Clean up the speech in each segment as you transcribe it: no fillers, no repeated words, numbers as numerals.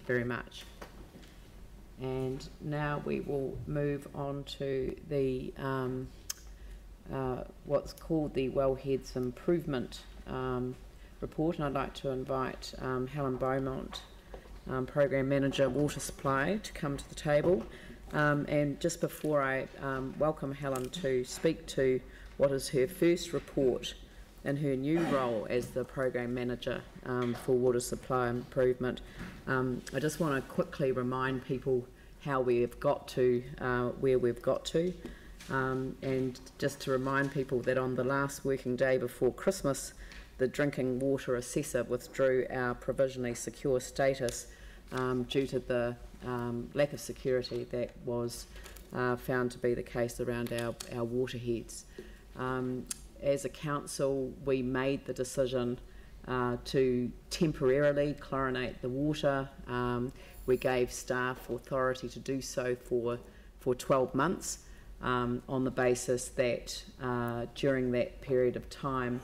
you very much. And now we will move on to the what's called the Wellheads Improvement Report, and I'd like to invite Helen Beaumont, Program Manager Water Supply, to come to the table. And just before I welcome Helen to speak to what is her first report in her new role as the Program Manager for Water Supply Improvement, I just want to quickly remind people how we have got to where we've got to, and just to remind people that on the last working day before Christmas, the drinking water assessor withdrew our provisionally secure status due to the lack of security that was found to be the case around our waterheads. As a council, we made the decision to temporarily chlorinate the water. We gave staff authority to do so for 12 months on the basis that during that period of time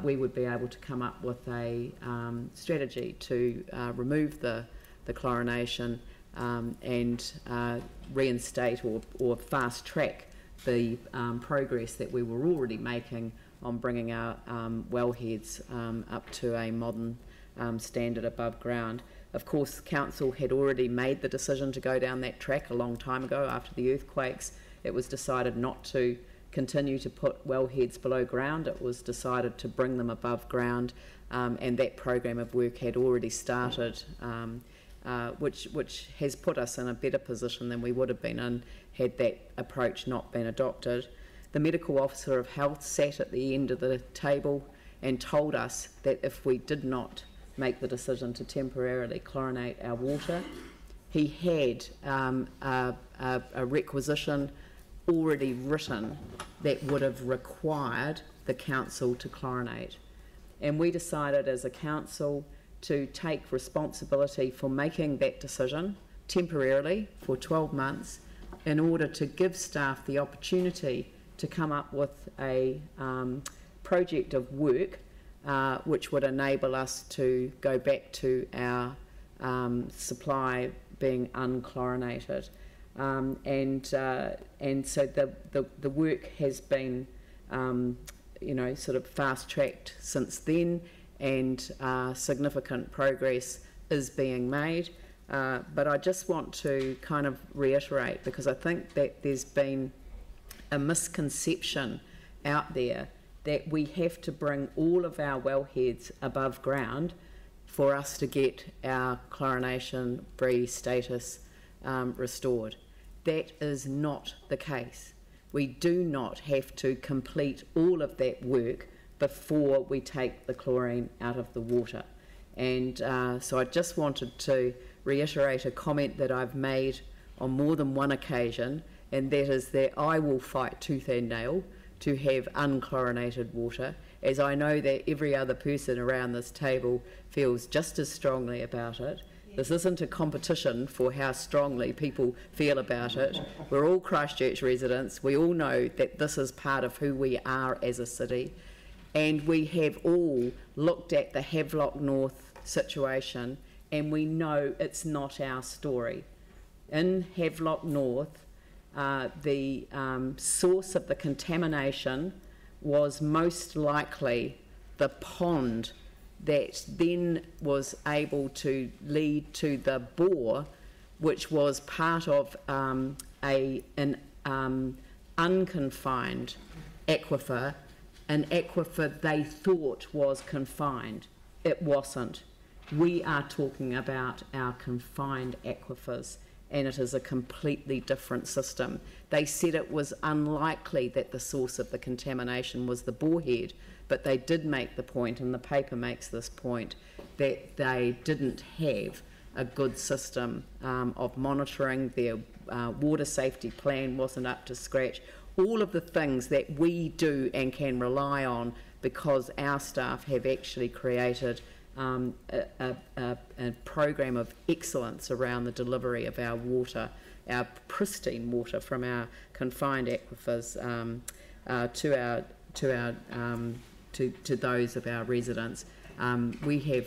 we would be able to come up with a strategy to remove the chlorination and reinstate or fast track the progress that we were already making on bringing our wellheads up to a modern standard above ground. Of course, Council had already made the decision to go down that track a long time ago. After the earthquakes, it was decided not to continue to put wellheads below ground. It was decided to bring them above ground, and that program of work had already started, which has put us in a better position than we would have been in had that approach not been adopted. The Medical Officer of Health sat at the end of the table and told us that if we did not make the decision to temporarily chlorinate our water, he had a requisition already written that would have required the council to chlorinate. And we decided as a council to take responsibility for making that decision temporarily for 12 months in order to give staff the opportunity to come up with a project of work which would enable us to go back to our supply being unchlorinated. And so the work has been sort of fast-tracked since then, and significant progress is being made. But I just want to kind of reiterate, because I think that there's been a misconception out there that we have to bring all of our wellheads above ground for us to get our chlorination-free status restored. That is not the case. We do not have to complete all of that work before we take the chlorine out of the water. And so I just wanted to reiterate a comment that I've made on more than one occasion, and that is that I will fight tooth and nail to have unchlorinated water, as I know that every other person around this table feels just as strongly about it. This isn't a competition for how strongly people feel about it. We're all Christchurch residents. We all know that this is part of who we are as a city. And we have all looked at the Havelock North situation, and we know it's not our story. In Havelock North, the source of the contamination was most likely the pond that then was able to lead to the bore, which was part of an unconfined aquifer, an aquifer they thought was confined. It wasn't. We are talking about our confined aquifers, and it is a completely different system. They said it was unlikely that the source of the contamination was the borehead, but they did make the point, and the paper makes this point, that they didn't have a good system of monitoring. Their water safety plan wasn't up to scratch. All of the things that we do and can rely on, because our staff have actually created a program of excellence around the delivery of our water, our pristine water from our confined aquifers to those of our residents. we're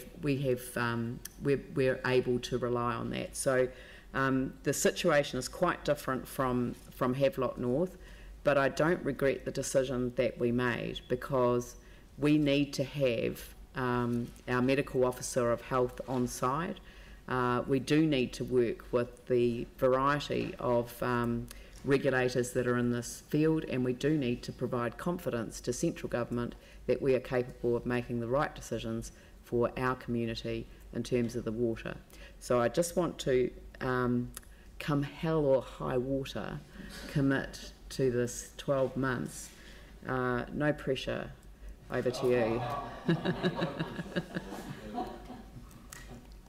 able to rely on that. So the situation is quite different from Havelock North, but I don't regret the decision that we made, because we need to have our medical officer of health on site. We do need to work with the variety of regulators that are in this field, and we do need to provide confidence to central government that we are capable of making the right decisions for our community in terms of the water. So I just want to, come hell or high water, commit to this 12 months. No pressure. Over to you.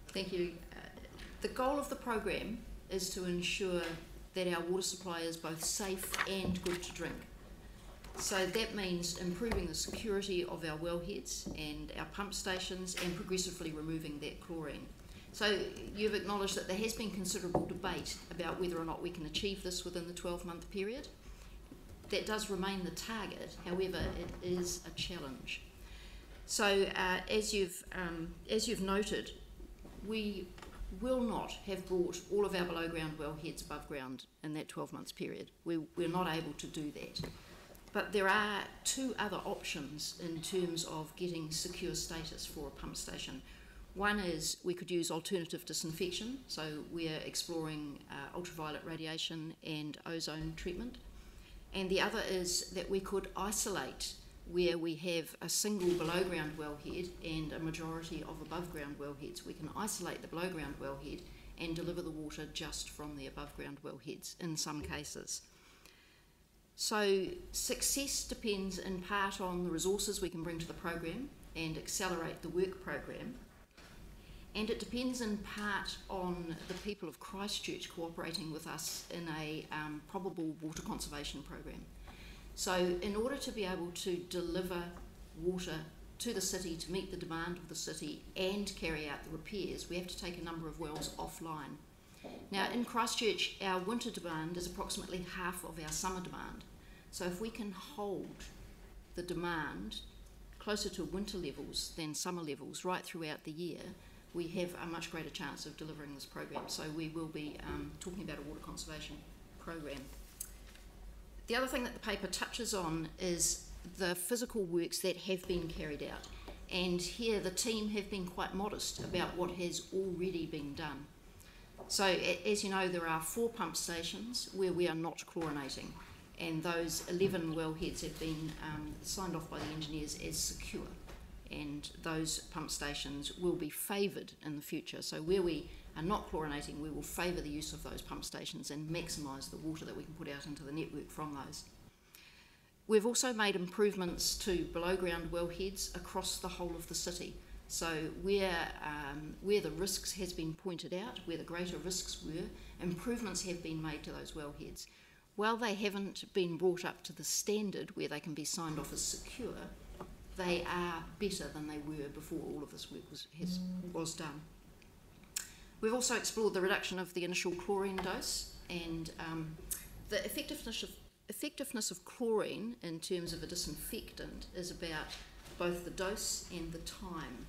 Thank you. The goal of the programme is to ensure that our water supply is both safe and good to drink. So that means improving the security of our wellheads and our pump stations and progressively removing that chlorine. So you've acknowledged that there has been considerable debate about whether or not we can achieve this within the 12-month period. That does remain the target, however, it is a challenge. So as you've noted, we will not have brought all of our below ground wellheads above ground in that 12 months period. We're not able to do that. But there are two other options in terms of getting secure status for a pump station. One is we could use alternative disinfection, so we're exploring ultraviolet radiation and ozone treatment. And the other is that we could isolate where we have a single below ground wellhead and a majority of above ground wellheads. We can isolate the below ground wellhead and deliver the water just from the above ground wellheads in some cases. So success depends in part on the resources we can bring to the program and accelerate the work program. And it depends in part on the people of Christchurch cooperating with us in a probable water conservation program. So in order to be able to deliver water to the city to meet the demand of the city and carry out the repairs, we have to take a number of wells offline. Now in Christchurch, our winter demand is approximately half of our summer demand. So if we can hold the demand closer to winter levels than summer levels right throughout the year, we have a much greater chance of delivering this program. So we will be talking about a water conservation program. The other thing that the paper touches on is the physical works that have been carried out. And here the team have been quite modest about what has already been done. So as you know, there are 4 pump stations where we are not chlorinating, and those 11 wellheads have been signed off by the engineers as secure. And those pump stations will be favoured in the future. So where we are not chlorinating, we will favour the use of those pump stations and maximise the water that we can put out into the network from those. We've also made improvements to below ground wellheads across the whole of the city. So where the risks has been pointed out, where the greater risks were, improvements have been made to those wellheads. While they haven't been brought up to the standard where they can be signed off as secure, they are better than they were before all of this work was done. We've also explored the reduction of the initial chlorine dose and the effectiveness of chlorine in terms of a disinfectant is about both the dose and the time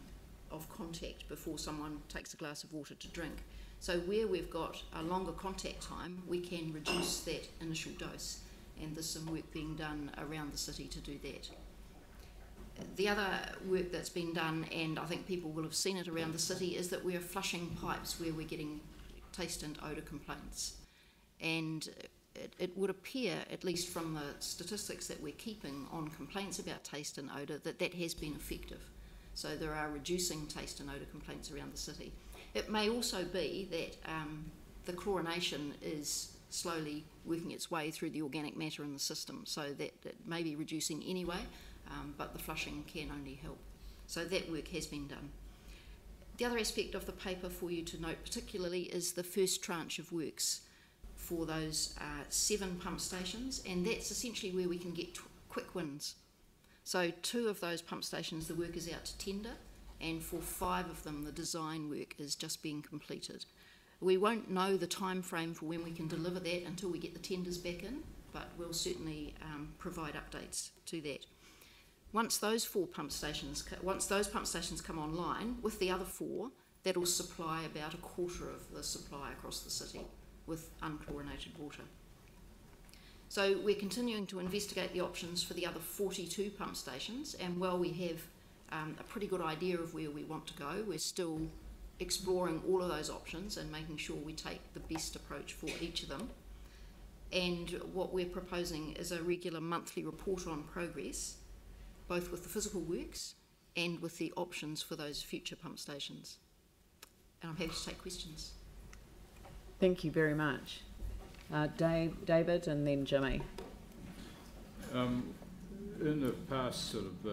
of contact before someone takes a glass of water to drink. So where we've got a longer contact time, we can reduce that initial dose, and there's some work being done around the city to do that. The other work that's been done, and I think people will have seen it around the city, is that we're flushing pipes where we're getting taste and odour complaints. And it would appear, at least from the statistics that we're keeping on complaints about taste and odour, that has been effective. So there are reducing taste and odour complaints around the city. It may also be that the chlorination is slowly working its way through the organic matter in the system, so that it may be reducing anyway, but the flushing can only help. So that work has been done. The other aspect of the paper for you to note particularly is the first tranche of works for those 7 pump stations, and that's essentially where we can get quick wins. So 2 of those pump stations, the work is out to tender, and for 5 of them the design work is just being completed. We won't know the time frame for when we can deliver that until we get the tenders back in, but we'll certainly provide updates to that. Once those pump stations come online, with the other 4, that'll supply about a quarter of the supply across the city with unchlorinated water. So we're continuing to investigate the options for the other 42 pump stations, and while we have a pretty good idea of where we want to go, we're still exploring all of those options and making sure we take the best approach for each of them. And what we're proposing is a regular monthly report on progress, both with the physical works and with the options for those future pump stations. And I'm happy to take questions. Thank you very much. David and then Jimmy. In the past sort of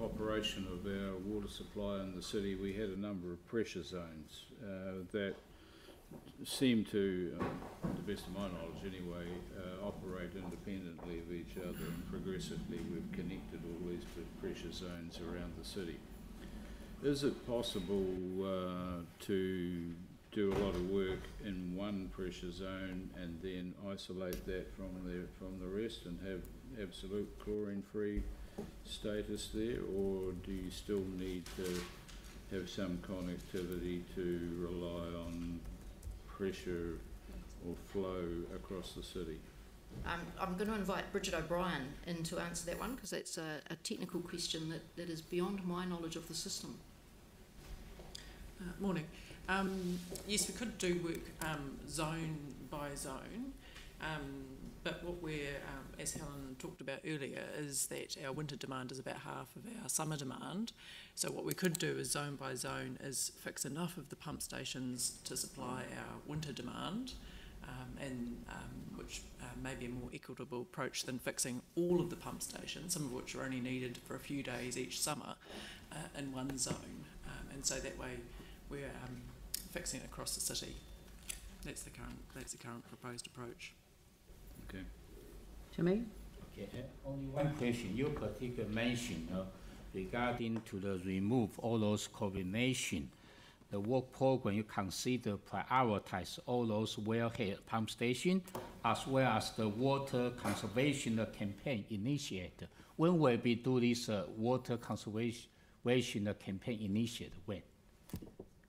operation of our water supply in the city, we had a number of pressure zones that seem to, to the best of my knowledge anyway, operate independently of each other, and progressively we've connected all these pressure zones around the city. Is it possible to do a lot of work in one pressure zone and then isolate that from the rest and have absolute chlorine-free status there, or do you still need to have some connectivity to rely on pressure or flow across the city? I'm going to invite Bridget O'Brien in to answer that one, because that's a technical question that is beyond my knowledge of the system. Morning. Yes, we could do work zone by zone, but what we're, as Helen talked about earlier, is that our winter demand is about half of our summer demand. So what we could do is zone by zone is fix enough of the pump stations to supply our winter demand, which may be a more equitable approach than fixing all of the pump stations, some of which are only needed for a few days each summer, in one zone. And so that way we're fixing it across the city. That's the current proposed approach. Okay. Jimmy? Okay, only one question. You particularly mentioned regarding to the remove all those coordination, the work program you consider prioritize all those wellhead pump station as well as the water conservation campaign initiated. When will we do this water conservation campaign initiated? When?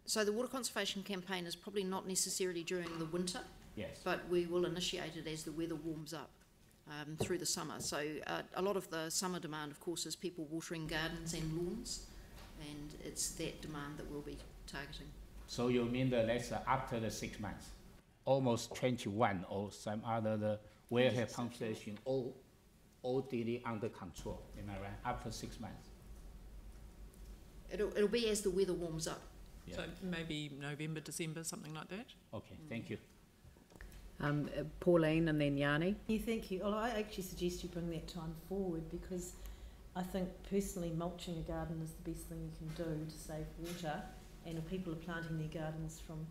So the water conservation campaign is probably not necessarily during the winter, yes, but we will initiate it as the weather warms up through the summer. So a lot of the summer demand, of course, is people watering gardens and lawns, and it's that demand that we'll be targeting. So you mean that that's after the 6 months, almost 21 or some other the wellhead pump station all daily under control, am I right? After 6 months? It'll be as the weather warms up. Yeah. So maybe November, December, something like that? Okay, thank you. Pauline and then Yanni. Yeah, thank you. Well, I actually suggest you bring that time forward, because I think personally mulching a garden is the best thing you can do to save water. And if people are planting their gardens from,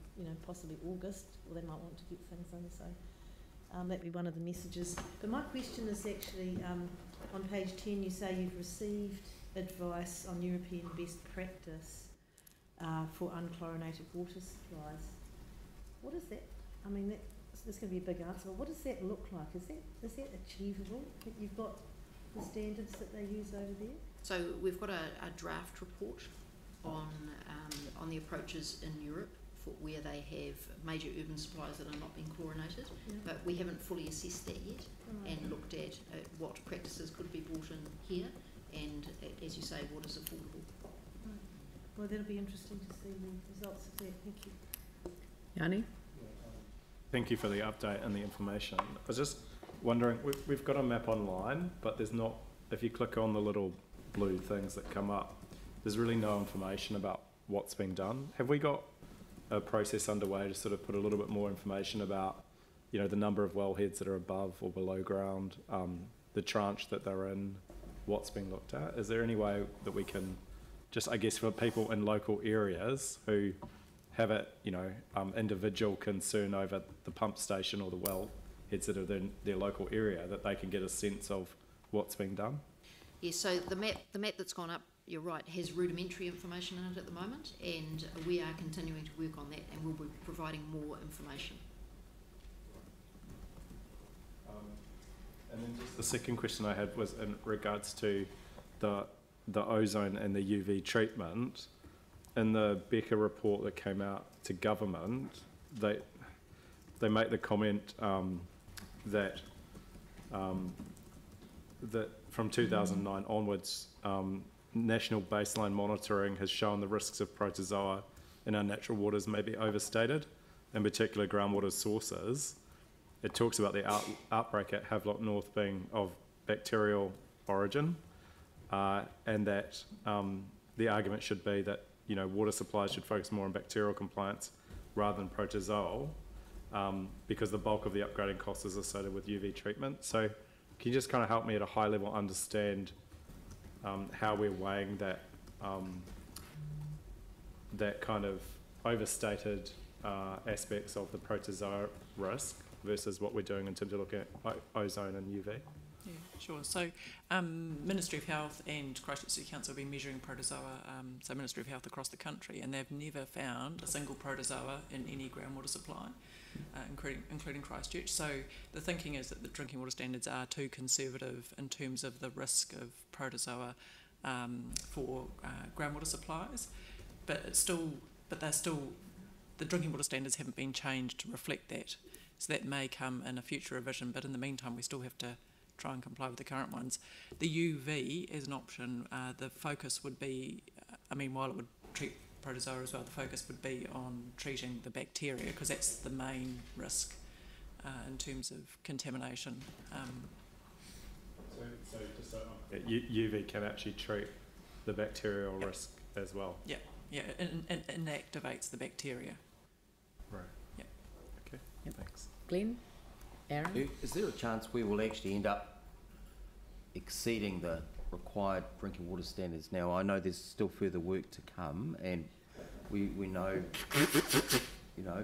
possibly August, well, they might want to get things in. So that'd be one of the messages. But my question is actually on page 10, you say you've received advice on European best practice for unchlorinated water supplies. What is that? I mean, that's going to be a big answer. What does that look like? Is that achievable? You've got the standards that they use over there? So we've got a draft report on the approaches in Europe for where they have major urban supplies that are not being chlorinated, but we haven't fully assessed that yet and looked at what practices could be brought in here, and as you say, what is affordable. Right. Well, that'll be interesting to see the results of that. Thank you. Yanni? Thank you for the update and the information. I was just wondering, we've got a map online, but there's not, if you click on the little blue things that come up, there's really no information about what's being done. Have we got a process underway to sort of put a little bit more information about, the number of wellheads that are above or below ground, the tranche that they're in, what's being looked at? Is there any way that we can just, I guess, for people in local areas who have individual concern over the pump station or the wellheads that are in their local area, that they can get a sense of what's being done? Yes, so the map that's gone up, you're right, has rudimentary information in it at the moment, and we are continuing to work on that, and we'll be providing more information. And then just the second question I had was in regards to the the ozone and the UV treatment, in the Becker report that came out to government, they make the comment that that from 2009 onwards, national baseline monitoring has shown the risks of protozoa in our natural waters may be overstated, in particular groundwater sources. It talks about the outbreak at Havelock North being of bacterial origin, and that the argument should be that water supplies should focus more on bacterial compliance rather than protozoal, because the bulk of the upgrading cost is associated with UV treatment. So can you just kind of help me at a high level understand how we're weighing that that kind of overstated aspects of the protozoa risk versus what we're doing in terms of looking at ozone and UV? Yeah, sure. So Ministry of Health and Christchurch City Council have been measuring protozoa, so Ministry of Health across the country, and they've never found a single protozoa in any groundwater supply, including Christchurch. So the thinking is that the drinking water standards are too conservative in terms of the risk of protozoa for groundwater supplies, but the drinking water standards haven't been changed to reflect that. So that may come in a future revision, but in the meantime we still have to try and comply with the current ones. The UV is an option. The focus would be, while it would treat protozoa as well, the focus would be on treating the bacteria, because that's the main risk in terms of contamination. So just so UV can actually treat the bacterial risk as well? Yeah, it inactivates the bacteria. Right. Yeah. Okay, thanks. Glenn? Aaron? Is there a chance we will actually end up exceeding the required drinking water standards? Now, I know there's still further work to come, and we know,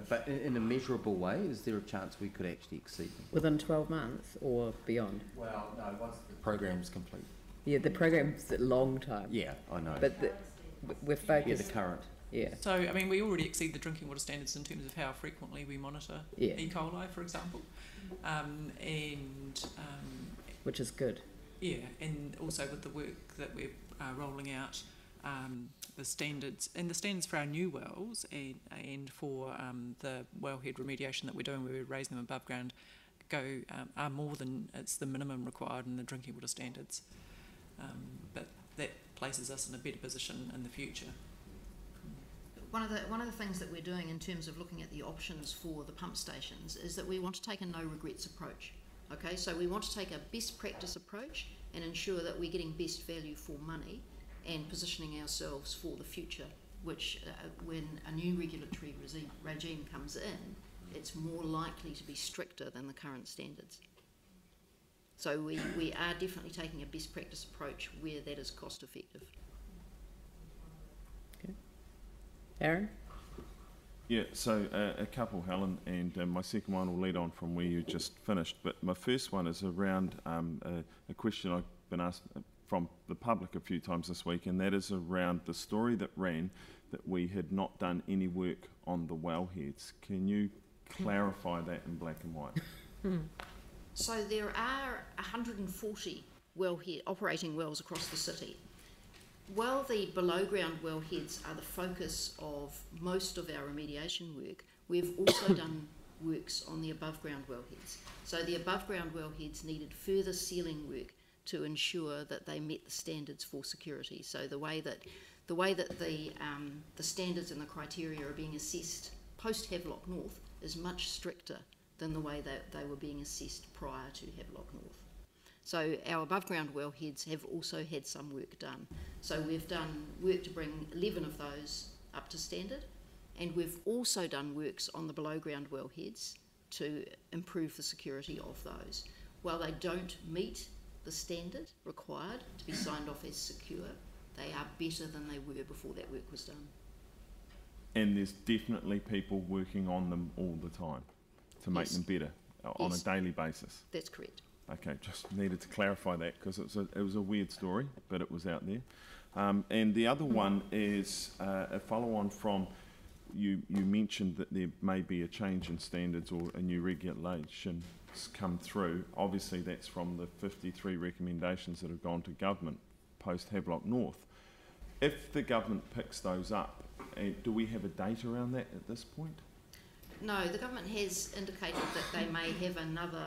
but in a measurable way, is there a chance we could actually exceed them? Within 12 months or beyond? Well, no, once the program's complete. Yeah, the program's a long time. Yeah, I know. But we're focused... Yeah, the current. Yeah. So, we already exceed the drinking water standards in terms of how frequently we monitor E. coli, for example. Which is good. Yeah, and also with the work that we're rolling out, the standards for our new wells and for the wellhead remediation that we're doing, where we're raising them above ground, are more than it's the minimum required in the drinking water standards. But that places us in a better position in the future. One of the things that we're doing in terms of looking at the options for the pump stations is that we want to take a no regrets approach. Okay, so we want to take a best practice approach and ensure that we're getting best value for money and positioning ourselves for the future, which when a new regulatory regime comes in, it's more likely to be stricter than the current standards. So we are definitely taking a best practice approach where that is cost effective. Aaron? Yeah, so a couple, Helen, and my second one will lead on from where you just finished. But my first one is around a question I've been asked from the public a few times this week, and that is around the story that ran that we had not done any work on the wellheads. Can you clarify that in black and white? So there are 140 operating wells across the city. While the below ground wellheads are the focus of most of our remediation work, we've also done works on the above ground wellheads. So the above ground wellheads needed further sealing work to ensure that they met the standards for security. So the way that the standards and the criteria are being assessed post Havelock North is much stricter than the way that they were being assessed prior to Havelock North. So our above ground wellheads have also had some work done. So we've done work to bring 11 of those up to standard, and we've also done works on the below ground wellheads to improve the security of those. While they don't meet the standard required to be signed off as secure, they are better than they were before that work was done. And there's definitely people working on them all the time to make them better on a daily basis. That's correct. Okay, just needed to clarify that because it was a weird story, but it was out there. And the other one is a follow-on from you mentioned that there may be a change in standards or a new regulation come through. Obviously, that's from the 53 recommendations that have gone to government post Havelock North. If the government picks those up, do we have a date around that at this point? No, the government has indicated that they may have another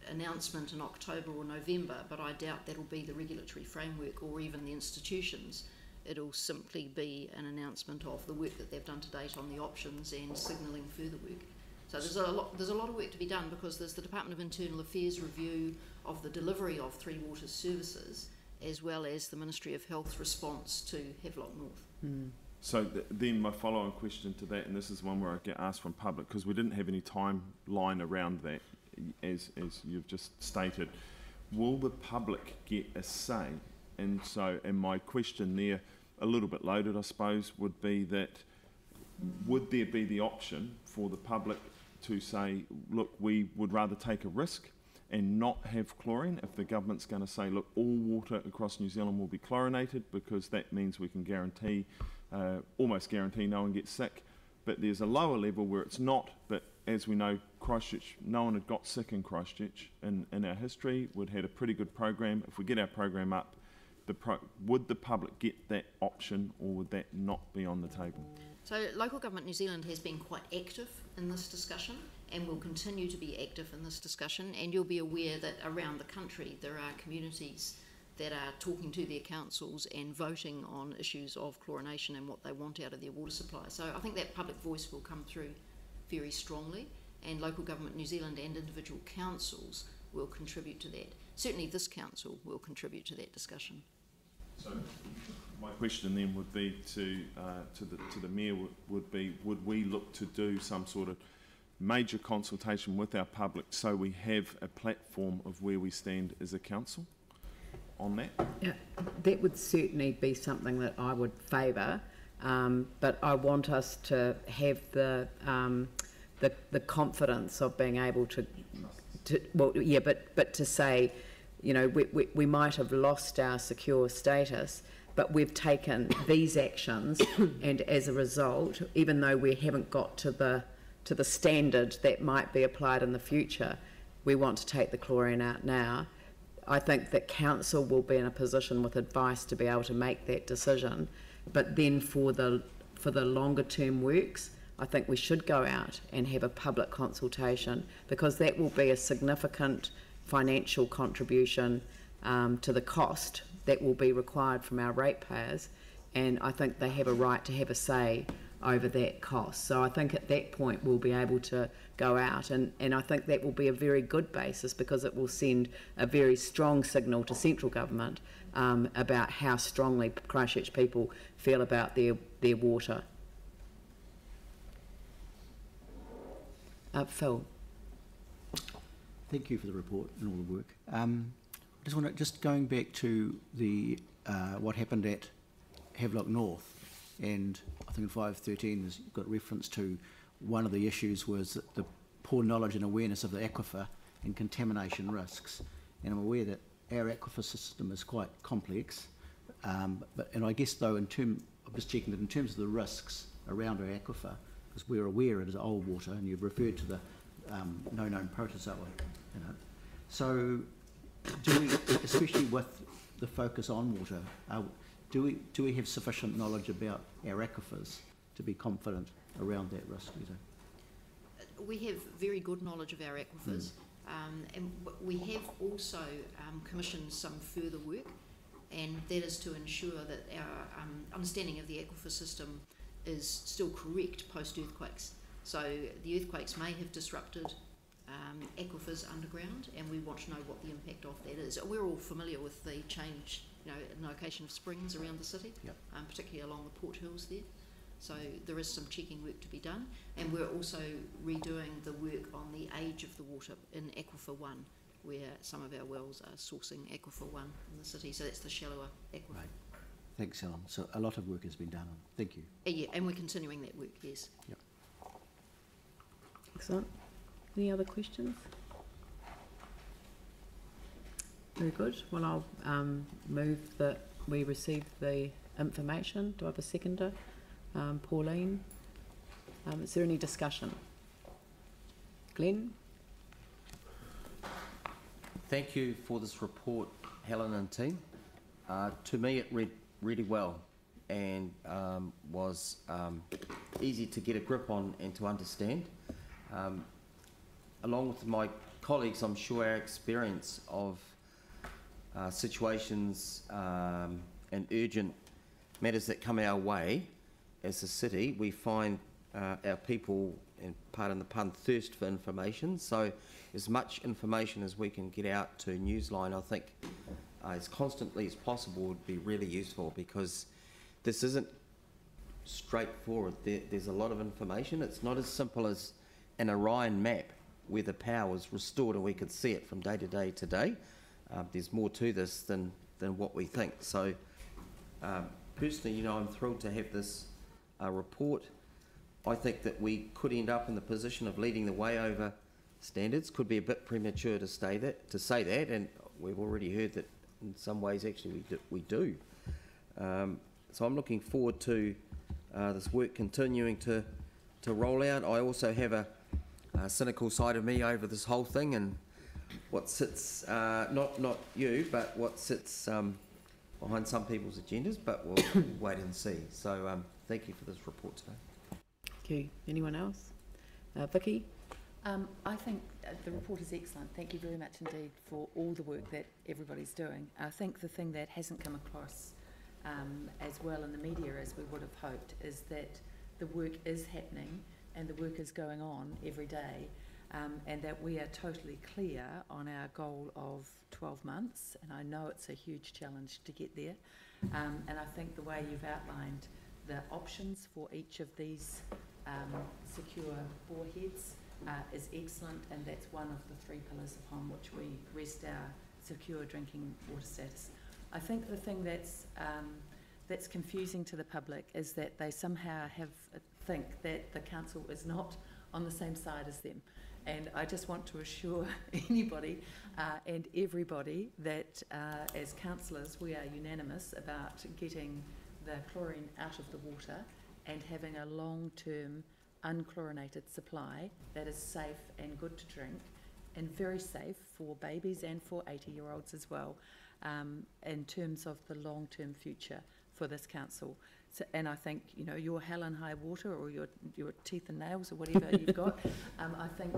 announcement in October or November, but I doubt that'll be the regulatory framework or even the institutions. It'll simply be an announcement of the work that they've done to date on the options and signalling further work. So there's a lot of work to be done, because there's the Department of Internal Affairs review of the delivery of Three Waters services, as well as the Ministry of Health's response to Havelock North. Mm. So then my follow-on question to that, and this is one where I get asked from public, because we didn't have any timeline around that, as you've just stated, will the public get a say? And my question there, a little bit loaded I suppose, would be that would there be the option for the public to say, look, we would rather take a risk and not have chlorine, if the government's going to say, look, all water across New Zealand will be chlorinated, because that means we can guarantee, almost guarantee no one gets sick. But there's a lower level where it's not, but as we know, Christchurch, no one had got sick in Christchurch in our history. We'd had a pretty good program. If we get our program up, would the public get that option, or would that not be on the table? So Local Government New Zealand has been quite active in this discussion and will continue to be active in this discussion, and you'll be aware that around the country there are communities that are talking to their councils and voting on issues of chlorination and what they want out of their water supply. So I think that public voice will come through very strongly, and Local Government New Zealand and individual councils will contribute to that. Certainly this council will contribute to that discussion. So my question then would be to the Mayor would be, would we look to do some sort of major consultation with our public so we have a platform of where we stand as a council on that? Yeah, that would certainly be something that I would favour, but I want us to have the confidence of being able to but to say, you know, we might have lost our secure status, but we've taken these actions, and as a result, even though we haven't got to the standard that might be applied in the future, we want to take the chlorine out now. I think that council will be in a position with advice to be able to make that decision, but then for the longer term works, I think we should go out and have a public consultation, because that will be a significant financial contribution to the cost that will be required from our ratepayers, and I think they have a right to have a say over that cost. So I think at that point we'll be able to go out, and I think that will be a very good basis, because it will send a very strong signal to central government about how strongly Christchurch people feel about their water. Phil. Thank you for the report and all the work. Just going back to the what happened at Havelock North, and I think in 513 has got reference to one of the issues was the poor knowledge and awareness of the aquifer and contamination risks. And I'm aware that our aquifer system is quite complex, and I guess though I'm just checking that in terms of the risks around our aquifer, because we're aware it is old water, and you've referred to the no known protozoa, you know. So do we, especially with the focus on water, do we have sufficient knowledge about our aquifers to be confident around that risk? We have very good knowledge of our aquifers, and we have also commissioned some further work, and that is to ensure that our understanding of the aquifer system is still correct post-earthquakes. So the earthquakes may have disrupted aquifers underground, and we want to know what the impact of that is. We're all familiar with the change, in location of springs around the city, yep. Particularly along the Port Hills there. So there is some checking work to be done, and we're also redoing the work on the age of the water in Aquifer 1, where some of our wells are sourcing Aquifer 1 in the city, so that's the shallower aquifer. Right. Thanks, Helen. So a lot of work has been done on. Thank you. Yeah, and we're continuing that work, yes. Yep. Excellent. Any other questions? Very good. Well, I'll move that we receive the information. Do I have a seconder? Pauline. Is there any discussion? Glenn? Thank you for this report, Helen and team. To me, it read really well and was easy to get a grip on and to understand. Along with my colleagues, I'm sure our experience of situations and urgent matters that come our way as a city, we find our people, and pardon the pun, thirst for information. So as much information as we can get out to Newsline, I think as constantly as possible would be really useful, because this isn't straightforward. There's a lot of information. It's not as simple as an Orion map where the power was restored and we could see it from day to day to day. There's more to this than what we think. So personally, you know, I'm thrilled to have this report. I think that we could end up in the position of leading the way over standards. Could be a bit premature to say that, and we've already heard that in some ways actually we do. So I'm looking forward to this work continuing to roll out. I also have a cynical side of me over this whole thing, and what sits, not you, but what sits behind some people's agendas, but we'll wait and see. So thank you for this report today. Thank you. Anyone else? Vicky? I think the report is excellent. Thank you very much indeed for all the work that everybody's doing. I think the thing that hasn't come across as well in the media as we would have hoped is that the work is happening and the work is going on every day, and that we are totally clear on our goal of 12 months, and I know it's a huge challenge to get there, and I think the way you've outlined the options for each of these secure boreheads is excellent, and that's one of the 3 pillars upon which we rest our secure drinking water status. I think the thing that's confusing to the public is that they somehow think that the council is not on the same side as them, and I just want to assure anybody and everybody that as councillors we are unanimous about getting the chlorine out of the water and having a long-term unchlorinated supply that is safe and good to drink, and very safe for babies and for 80-year-olds as well, in terms of the long-term future for this council. So, and I think, you know, your hell and high water, or your teeth and nails, or whatever you've got, I think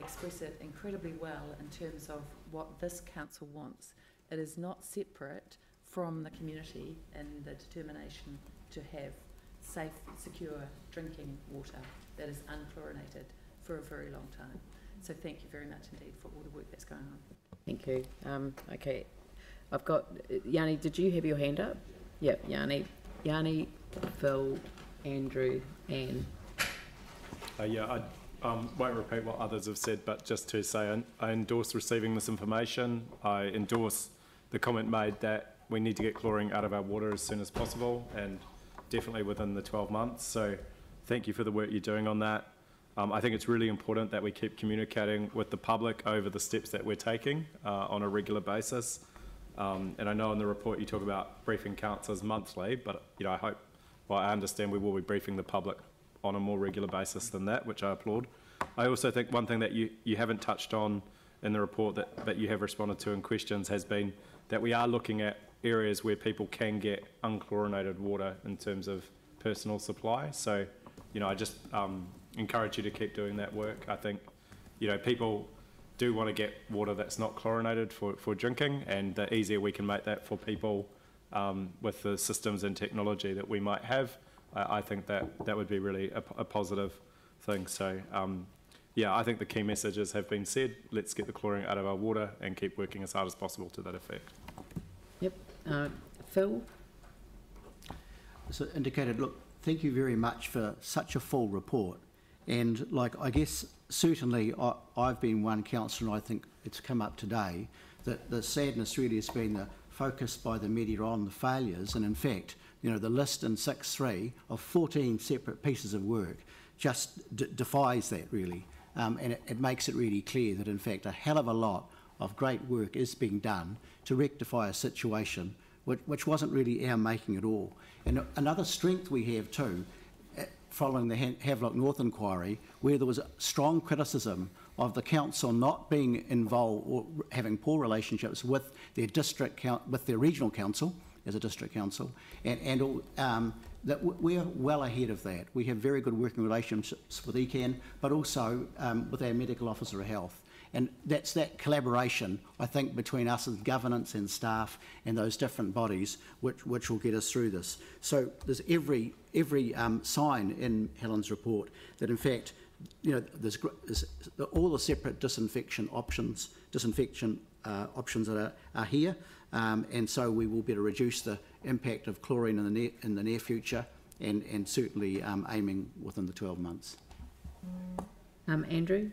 express it incredibly well in terms of what this council wants. It is not separate from the community and the determination to have safe, secure drinking water that is unchlorinated for a very long time. So thank you very much indeed for all the work that's going on. Thank you. Okay, I've got Yanni. Did you have your hand up? Yep, Yanni, Phil, Andrew, Anne. Yeah, I won't repeat what others have said, but just to say I endorse receiving this information. I endorse the comment made that we need to get chlorine out of our water as soon as possible, and definitely within the 12 months. So thank you for the work you're doing on that. I think it's really important that we keep communicating with the public over the steps that we're taking on a regular basis. And I know in the report you talk about briefing councillors monthly, but you know, I understand we will be briefing the public on a more regular basis than that, which I applaud. I also think one thing that you haven't touched on in the report that you have responded to in questions has been that we are looking at areas where people can get unchlorinated water in terms of personal supply. So, you know, I just encourage you to keep doing that work. I think, you know, people do want to get water that's not chlorinated for drinking, and the easier we can make that for people with the systems and technology that we might have, I think that would be really a positive thing. So, yeah, I think the key messages have been said. Let's get the chlorine out of our water and keep working as hard as possible to that effect. Yep. Phil? So indicated, look, thank you very much for such a full report. And like, I guess certainly I've been one councillor, and I think it's come up today, that the sadness really has been the focus by the media on the failures, and in fact, you know, the list in 6.3 of 14 separate pieces of work just defies that really. And it makes it really clear that in fact a hell of a lot of great work is being done to rectify a situation which wasn't really our making at all. And another strength we have too, following the Havelock North inquiry, where there was strong criticism of the council not being involved or having poor relationships with their district with their regional council, as a district council, that we're well ahead of that. We have very good working relationships with ECAN, but also with our medical officer of health. And that's that collaboration, I think, between us as governance and staff and those different bodies which will get us through this. So there's every sign in Helen's report that, in fact, you know, there's all the separate disinfection options that are here, and so we will better reduce the impact of chlorine in the near future, and certainly aiming within the 12 months. Andrew?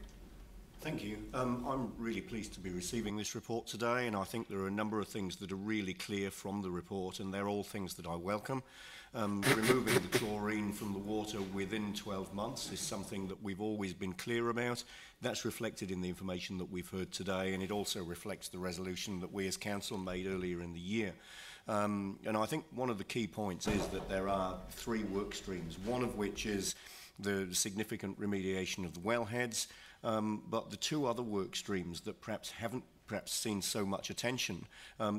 Thank you. I'm really pleased to be receiving this report today, and I think there are a number of things that are really clear from the report, and they're all things that I welcome. Removing the chlorine from the water within 12 months is something that we've always been clear about. That's reflected in the information that we've heard today, and it also reflects the resolution that we as council made earlier in the year. And I think one of the key points is that there are 3 work streams, one of which is the significant remediation of the wellheads, but the 2 other work streams that perhaps haven't seen so much attention,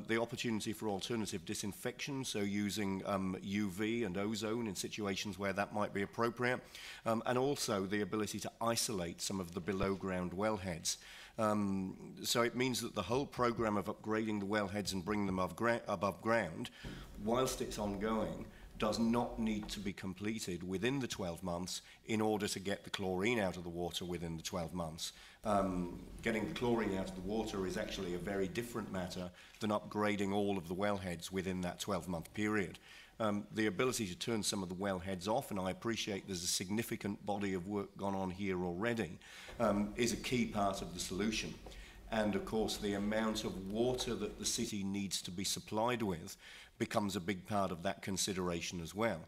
the opportunity for alternative disinfection, so using UV and ozone in situations where that might be appropriate, and also the ability to isolate some of the below ground wellheads. So it means that the whole programme of upgrading the wellheads and bringing them above ground, whilst it's ongoing, does not need to be completed within the 12 months in order to get the chlorine out of the water within the 12 months. Getting the chlorine out of the water is actually a very different matter than upgrading all of the wellheads within that 12-month period. The ability to turn some of the wellheads off, and I appreciate there's a significant body of work gone on here already, is a key part of the solution. And of course the amount of water that the city needs to be supplied with becomes a big part of that consideration as well,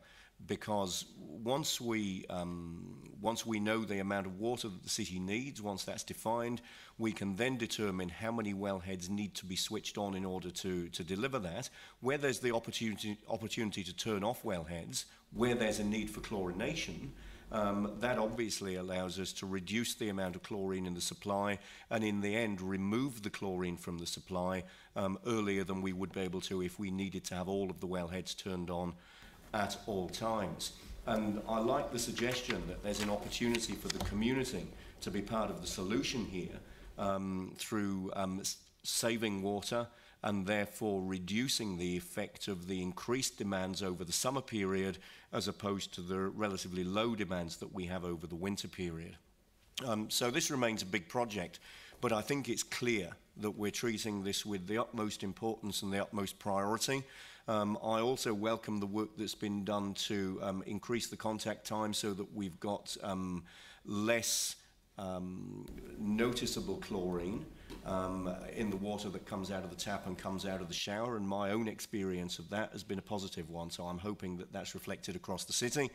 because once we know the amount of water that the city needs, once that's defined, we can then determine how many wellheads need to be switched on in order to deliver that, where there's the opportunity to turn off wellheads, where there's a need for chlorination. That obviously allows us to reduce the amount of chlorine in the supply, and in the end remove the chlorine from the supply earlier than we would be able to if we needed to have all of the wellheads turned on at all times. And I like the suggestion that there's an opportunity for the community to be part of the solution here through saving water and therefore reducing the effect of the increased demands over the summer period as opposed to the relatively low demands that we have over the winter period. So this remains a big project, but I think it's clear that we're treating this with the utmost importance and the utmost priority. I also welcome the work that's been done to increase the contact time so that we've got less noticeable chlorine in the water that comes out of the tap and comes out of the shower, and my own experience of that has been a positive one, so I'm hoping that that's reflected across the city.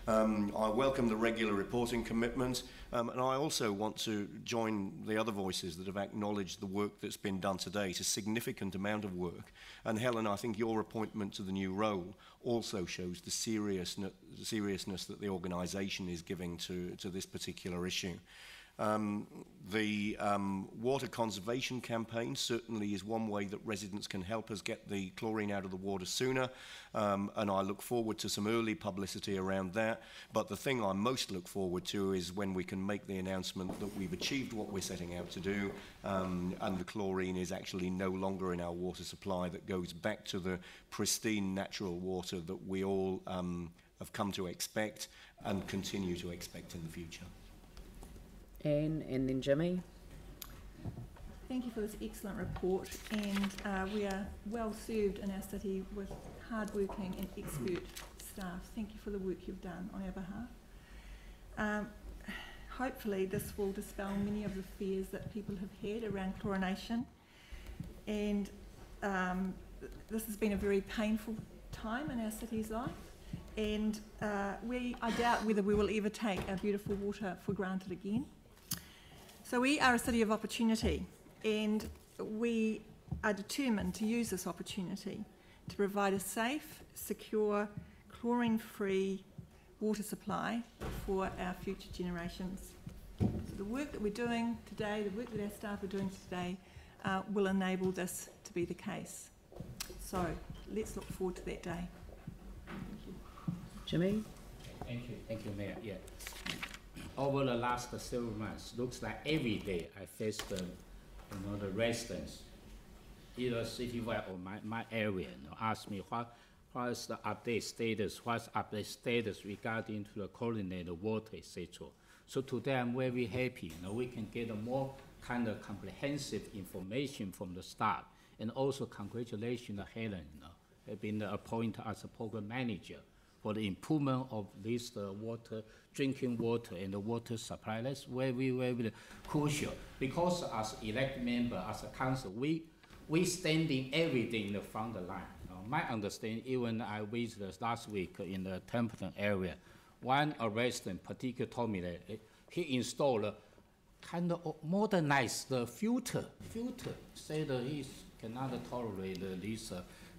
I welcome the regular reporting commitment, and I also want to join the other voices that have acknowledged the work that's been done today. It's a significant amount of work, and Helen, I think your appointment to the new role also shows the seriousness that the organisation is giving to this particular issue. The water conservation campaign certainly is one way that residents can help us get the chlorine out of the water sooner, and I look forward to some early publicity around that. But the thing I most look forward to is when we can make the announcement that we've achieved what we're setting out to do, and the chlorine is actually no longer in our water supply, that goes back to the pristine natural water that we all have come to expect and continue to expect in the future. Anne, and then Jimmy. Thank you for this excellent report, and we are well served in our city with hard-working and expert staff. Thank you for the work you've done on our behalf. Hopefully this will dispel many of the fears that people have had around chlorination, and this has been a very painful time in our city's life, and I doubt whether we will ever take our beautiful water for granted again. So we are a city of opportunity, and we are determined to use this opportunity to provide a safe, secure, chlorine-free water supply for our future generations. So the work that we're doing today, the work that our staff are doing today, will enable this to be the case. So let's look forward to that day. Jimmy? Thank you, Mayor. Yeah. Over the last several months, looks like every day I face the residents, either citywide or my area, ask me what is the update status, what's update status regarding to the chlorinated water, etc. So today I'm very happy, we can get a more kind of comprehensive information from the staff, and also congratulations to Helen, have been appointed as a program manager for the improvement of this water, drinking water and the water supply. That's very, very crucial, because as elected member, as a council, we standing everything in the front line. My understanding, even I visited last week in the Templeton area, one resident particularly told me that he installed a kind of modernized filter, say that he cannot tolerate this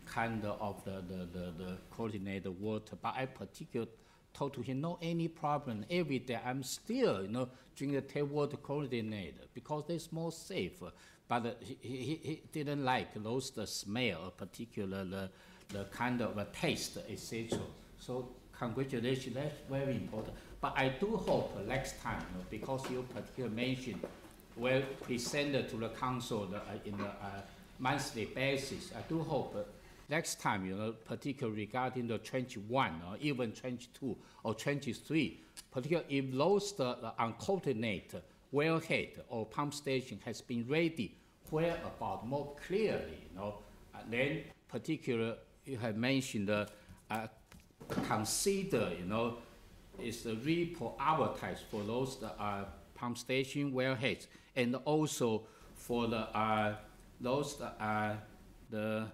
kind of the chlorinated water. But I particularly told to him, no any problem. Every day I'm still, drinking the tap water chlorinated because it's more safe. But he didn't like those the smell, particularly the kind of taste, etc. So congratulations, that's very important. But I do hope next time, because you particularly mentioned, well presented to the council in the monthly basis. I do hope next time, particularly regarding the 21 or even 22 or 23, particularly if those the uncoordinated wellhead or pump station has been ready, where about more clearly, then particularly you have mentioned consider, is the report advertised for those pump station wellheads, and also for the those the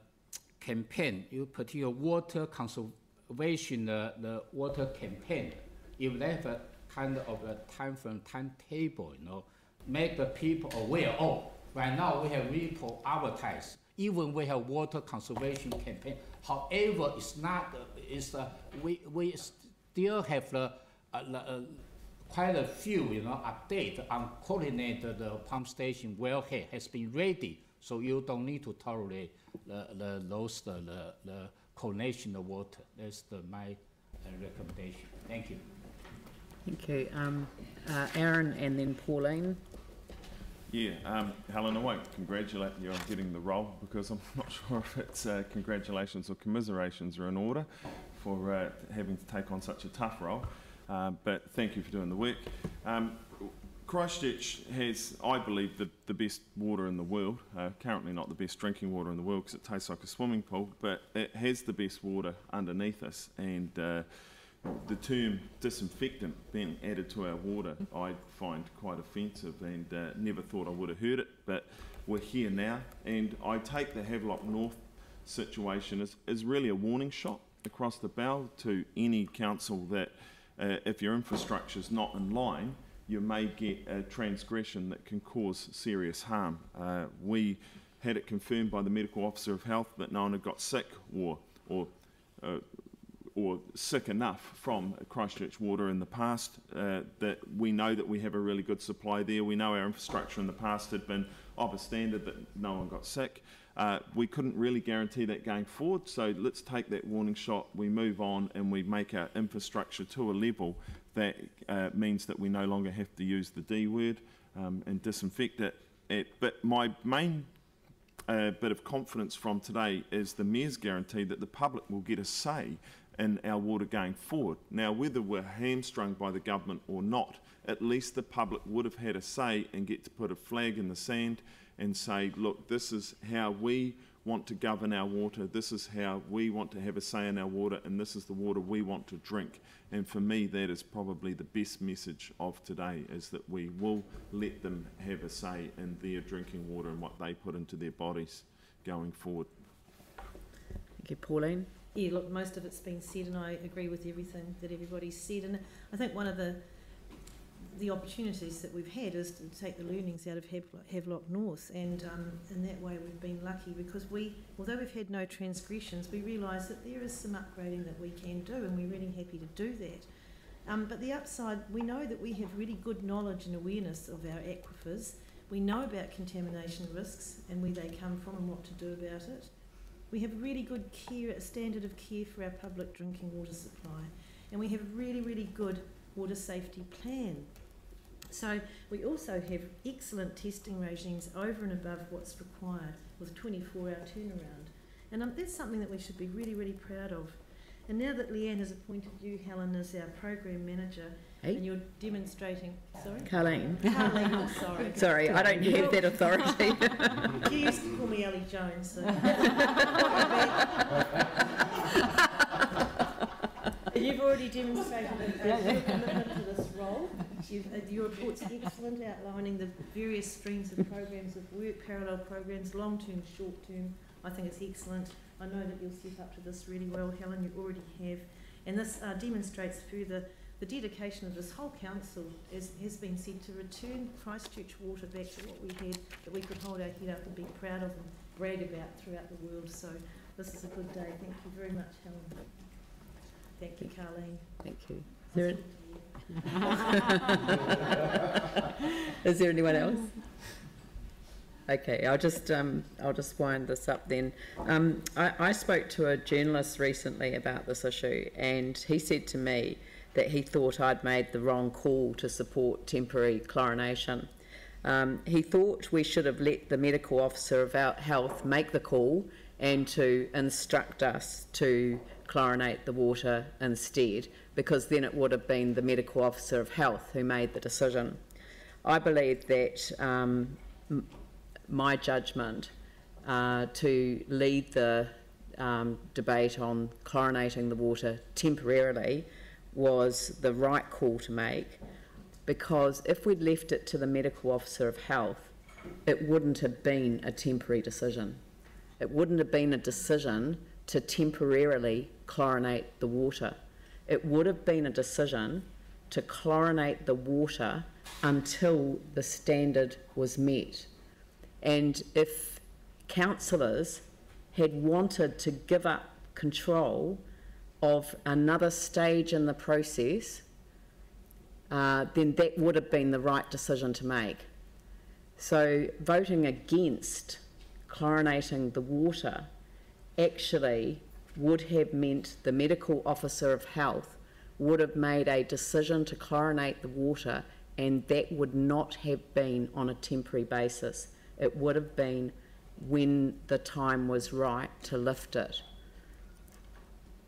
campaign, you particular water conservation, the water campaign. If they have a kind of a timetable, make the people aware. Oh, right now we have report advertised. Even we have water conservation campaign. However, it's not. We still have quite a few, update on coordinated pump station wellhead has been ready. So you don't need to tolerate the chlorination of water. That's my recommendation. Thank you. Thank you. Aaron and then Pauline. Yeah, Helen, I won't congratulate you on getting the role, because I'm not sure if it's congratulations or commiserations are in order for having to take on such a tough role. But thank you for doing the work. Christchurch has, I believe, the best water in the world. Currently not the best drinking water in the world because it tastes like a swimming pool, but it has the best water underneath us. And the term disinfectant being added to our water I find quite offensive, and never thought I would have heard it, but we're here now. And I take the Havelock North situation as really a warning shot across the bow to any council that if your infrastructure is not in line, you may get a transgression that can cause serious harm. We had it confirmed by the medical officer of health that no one had got sick or sick enough from Christchurch water in the past, that we know that we have a really good supply there. We know our infrastructure in the past had been of a standard that no one got sick. We couldn't really guarantee that going forward, so let's take that warning shot, we move on, and we make our infrastructure to a level that means that we no longer have to use the D word and disinfect it. But my main bit of confidence from today is the Mayor's guarantee that the public will get a say in our water going forward. Now, whether we're hamstrung by the government or not, at least the public would have had a say and get to put a flag in the sand and say, look, this is how we want to govern our water, this is how we want to have a say in our water, and this is the water we want to drink. And for me, that is probably the best message of today, is that we will let them have a say in their drinking water and what they put into their bodies going forward. Thank you. Pauline? Yeah, look, most of it's been said, and I agree with everything that everybody's said. And I think one of the opportunities that we've had is to take the learnings out of Havelock North, and in that way we've been lucky, because although we've had no transgressions, we realise that there is some upgrading that we can do, and we're really happy to do that. But the upside, we know that we have really good knowledge and awareness of our aquifers. We know about contamination risks and where they come from and what to do about it. We have really good care, a standard of care for our public drinking water supply, and we have a really, really good water safety plan. So we also have excellent testing regimes over and above what's required with a 24-hour turnaround. And that's something that we should be really, really proud of. And now that Leanne has appointed you, Helen, as our program manager, and you're demonstrating... Sorry? Carleen. Carleen, I'm sorry. Sorry, I don't have that authority. You used to call me Ellie Jones, so... You've already demonstrated a commitment to this role. Your report's excellent, outlining the various streams of programs of work, parallel programs, long-term, short-term. I think it's excellent. I know that you'll step up to this really well, Helen, you already have. And this demonstrates further the dedication of this whole council, as has been said, to return Christchurch water back to what we had, that we could hold our head up and be proud of and brag about throughout the world. So this is a good day. Thank you very much, Helen. Thank you, Carleen. Thank you. Is there anyone else? Okay, I'll just wind this up then. I spoke to a journalist recently about this issue, and he said to me that he thought I'd made the wrong call to support temporary chlorination. He thought we should have let the medical officer of health make the call and to instruct us to chlorinate the water instead, because then it would have been the medical officer of health who made the decision. I believe that my judgment to lead the debate on chlorinating the water temporarily was the right call to make, because if we'd left it to the medical officer of health, it wouldn't have been a temporary decision. It wouldn't have been a decision to temporarily chlorinate the water. It would have been a decision to chlorinate the water until the standard was met. And if councillors had wanted to give up control of another stage in the process, then that would have been the right decision to make. So voting against chlorinating the water actually would have meant the medical officer of health would have made a decision to chlorinate the water, and that would not have been on a temporary basis. It would have been when the time was right to lift it.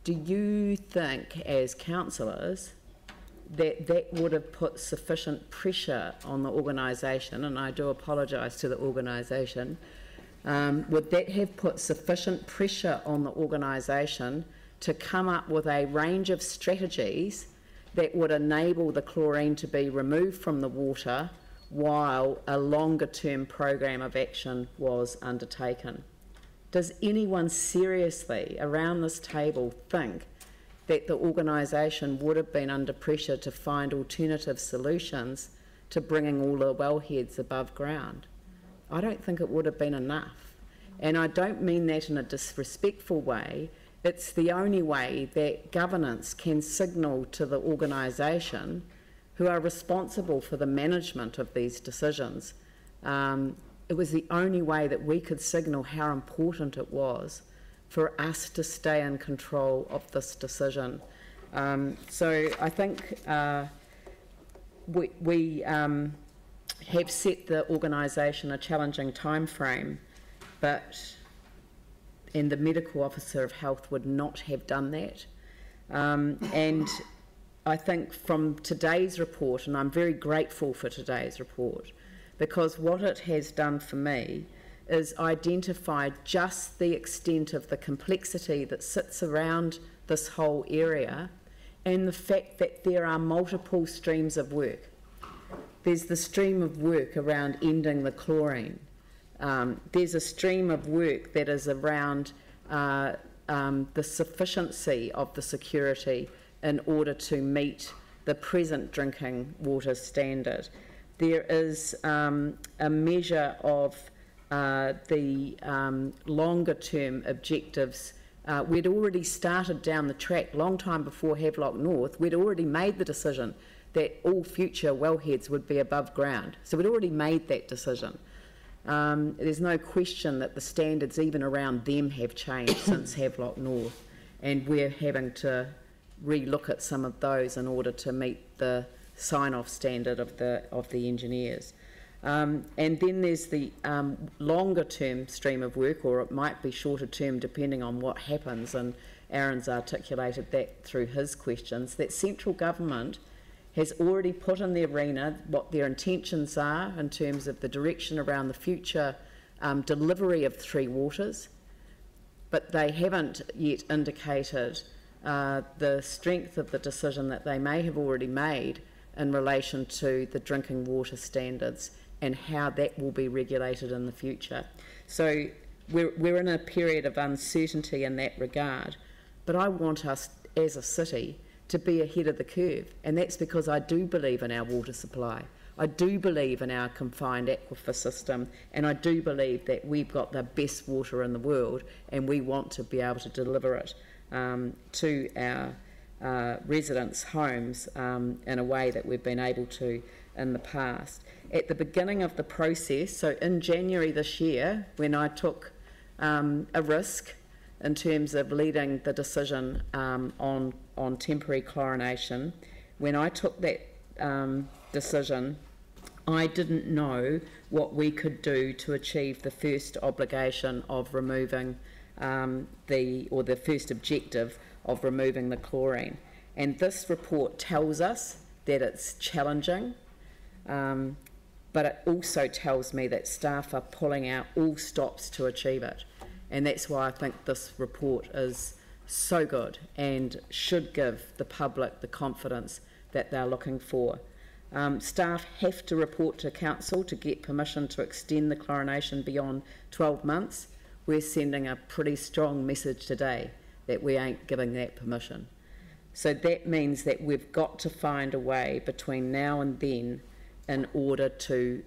Do you think, as councillors, that that would have put sufficient pressure on the organisation, and I do apologise to the organisation, would that have put sufficient pressure on the organisation to come up with a range of strategies that would enable the chlorine to be removed from the water while a longer term program of action was undertaken? Does anyone seriously around this table think that the organisation would have been under pressure to find alternative solutions to bringing all the wellheads above ground? I don't think it would have been enough. And I don't mean that in a disrespectful way. It's the only way that governance can signal to the organisation who are responsible for the management of these decisions. It was the only way that we could signal how important it was for us to stay in control of this decision. So I think we have set the organisation a challenging time frame, and the medical officer of health would not have done that. And I think from today's report, and I'm very grateful for today's report, because what it has done for me is identify just the extent of the complexity that sits around this whole area, and the fact that there are multiple streams of work. There's the stream of work around ending the chlorine. There's a stream of work that is around the sufficiency of the security in order to meet the present drinking water standard. There is a measure of the longer term objectives. We'd already started down the track long time before Havelock North. We'd already made the decision that all future wellheads would be above ground. So we'd already made that decision. there's no question that the standards even around them have changed since Havelock North, and we're having to re-look at some of those in order to meet the sign-off standard of the engineers. And then there's the longer term stream of work, or it might be shorter term depending on what happens, and Aaron's articulated that through his questions, that central government has already put in the arena what their intentions are in terms of the direction around the future delivery of Three Waters, but they haven't yet indicated the strength of the decision that they may have already made in relation to the drinking water standards and how that will be regulated in the future. So we're in a period of uncertainty in that regard, but I want us as a city to be ahead of the curve, and that's because I do believe in our water supply. I do believe in our confined aquifer system, and I do believe that we've got the best water in the world, and we want to be able to deliver it to our residents' homes in a way that we've been able to in the past. At the beginning of the process, so in January this year, when I took a risk in terms of leading the decision on temporary chlorination, when I took that decision, I didn't know what we could do to achieve the first obligation of removing the first objective of removing the chlorine. And this report tells us that it's challenging, but it also tells me that staff are pulling out all stops to achieve it. And that's why I think this report is so good and should give the public the confidence that they're looking for. Staff have to report to council to get permission to extend the chlorination beyond 12 months. We're sending a pretty strong message today that we ain't giving that permission. So that means that we've got to find a way between now and then in order to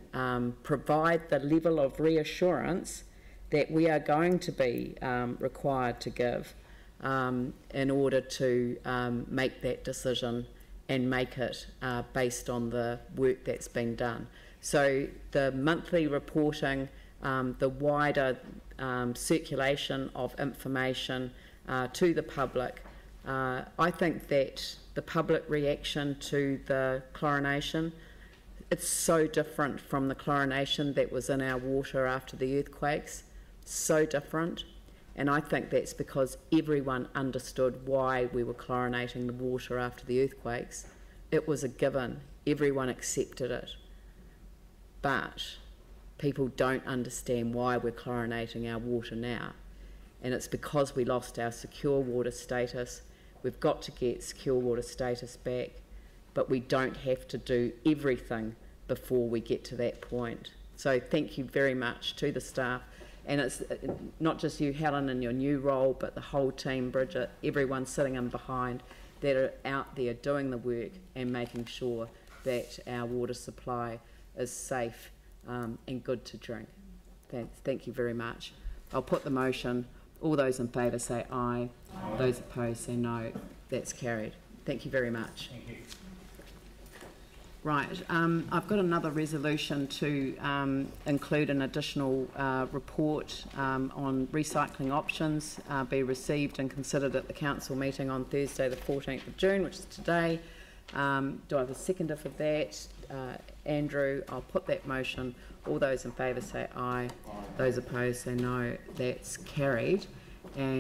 provide the level of reassurance that we are going to be required to give in order to make that decision and make it based on the work that's been done. So the monthly reporting, the wider circulation of information to the public, I think that the public reaction to the chlorination, it's so different from the chlorination that was in our water after the earthquakes, so different. And I think that's because everyone understood why we were chlorinating the water after the earthquakes. It was a given, everyone accepted it. But people don't understand why we're chlorinating our water now. And it's because we lost our secure water status. We've got to get secure water status back, but we don't have to do everything before we get to that point. So thank you very much to the staff. And it's not just you, Helen, in your new role, but the whole team, Bridget, everyone sitting in behind that are out there doing the work and making sure that our water supply is safe and good to drink. Thank you very much. I'll put the motion. All those in favour say aye. Aye. Those opposed say no. That's carried. Thank you very much. Thank you. Right, I've got another resolution to include an additional report on recycling options be received and considered at the council meeting on Thursday the 14th of June, which is today. Do I have a seconder for that? Andrew, I'll put that motion. All those in favour say aye. Aye. Those opposed say no. That's carried. And